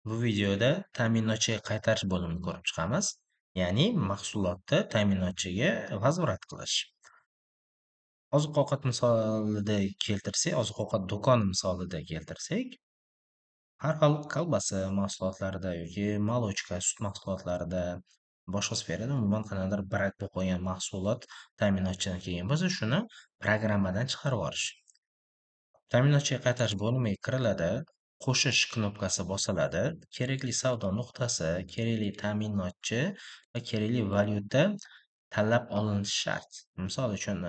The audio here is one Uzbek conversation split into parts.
Bu videoda ta'minotchiga qaytarish bo'limini ko'rib chiqamiz. Ya'ni mahsulotni ta'minotchiga vazolat qilish. Oziq-ovqat misolida keltirsak, oziq-ovqat do'koni misolida keltirsak, har xil kolbasa mahsulotlarida yoki malochka, sut mahsulotlarida, boshqa sferada umuman qanaqadir brak bo'lib qolgan mahsulot ta'minotchidan kelgan bo'lsa, shuni programmadan chiqarib yuborish. Ta'minotchiga qaytarish bo'limiga kiriladi, qo'shish knopkasi bosiladi, kerakli savdo nuqtasi, kerakli ta'minotchi va kerakli valyuta tanlab olinishi shart. Misol uchun,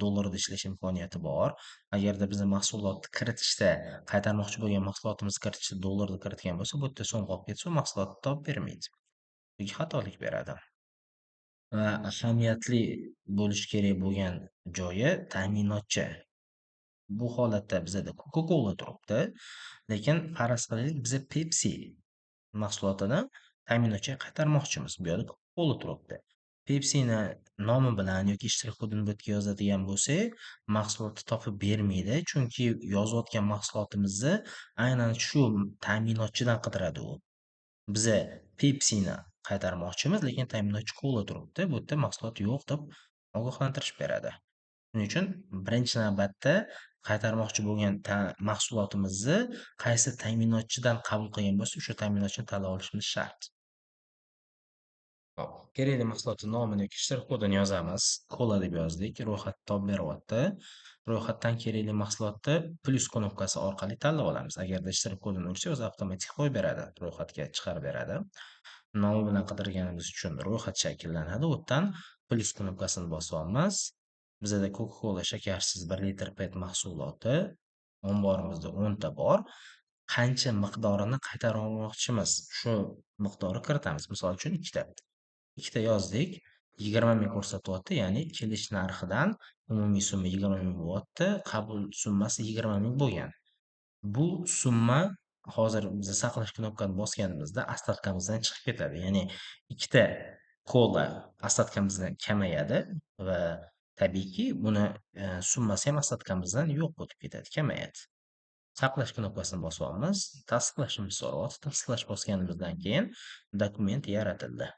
dollarda ishlash imkoniyati bor. Agarda biza mahsulotni kiritishda, qaytarmoqchi bo'lgan mahsulotimizni kiritishda dollarda kiritgan bo'lsa, bu yerda so'm qolib ketsa, u mahsulotni topib bermaydi yoki xatolik beradi. Va ahamiyatli bo'lishi kerak bo'lgan joyi ta'minotchi. Bu holatda bizada Coca-Cola turibdi, lekin faraz qilaylik, biza Pepsi mahsulotini ta'minotchiga qaytarmoqchimiz. Bu yerda Coca-Cola turibdi. Pepsini nomi bilan yoki ishtirok kodini bu yerga yozadigan bo'lsak, mahsulotni topib bermaydi, chunki yozayotgan mahsulotimizni aynan shu ta'minotchidan qidiradi u. Biza Pepsini qaytarmoqchimiz, lekin ta'minotchi Cola turibdi. Bu yerda mahsulot yo'q deb ogohlantirish beradi. Shuning uchun birinchi navbatda qaytarmoqchi bo'lgan mahsulotimizni qaysi ta'minotchidan qabul qilgan bo'lsa, o'sha ta'minotchini tanlab olishimiz shart. Hop, kerakli mahsulotni nomini yoki ishtirok kodini yozamiz. Kola deb yozdik. Ro'yxat topib beryapti. Ro'yxatdan kerakli mahsulotni plus knopkasi orqali tanlab olamiz. Agarda ishtirok kodini ursak, o'zi avtomatik qo'yib beradi, ro'yxatga chiqarib beradi. Nomi bilan qidirganimiz uchun ro'yxat shakllanadi. U yerdan plus knopkasini bosib olamiz. Bizada Coca-Cola shakarsiz 1 litr PET mahsuloti omborimizda 10 ta bor. Qancha miqdorini qaytarib olmoqchimiz, shu miqdorni kiritamiz. Misol uchun 2 ta. 2 ta yozdik. 20 ming ko'rsatyapti, ya'ni kelish narxidan umumiy summa 20 ming bo'lyapti. Qabul summasi 20 ming bo'lgan. Bu summa hozir biz saqlash knopkasini bosganimizda остатkamizdan chiqib ketadi. Ya'ni 2 ta kola остатkamizdan kamayadi va tabiiyki buni summasi ham остатkamizdan yo'q bo'lib ketadi, kamayadi. Saqlash knopkasini bosib olamiz. Tasdiqlashimizni so'rayapti. Tasdiqlash bosganimizdan keyin dokument yaratildi.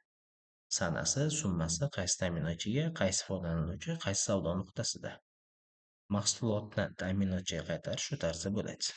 Sanasi, summasi, qaysi ta'minotchiga, qaysi foydalanuvchi, qaysi savdo nuqtasida. Mahsulotni ta'minotchiga qaytarish shu tarzda bo'ladi.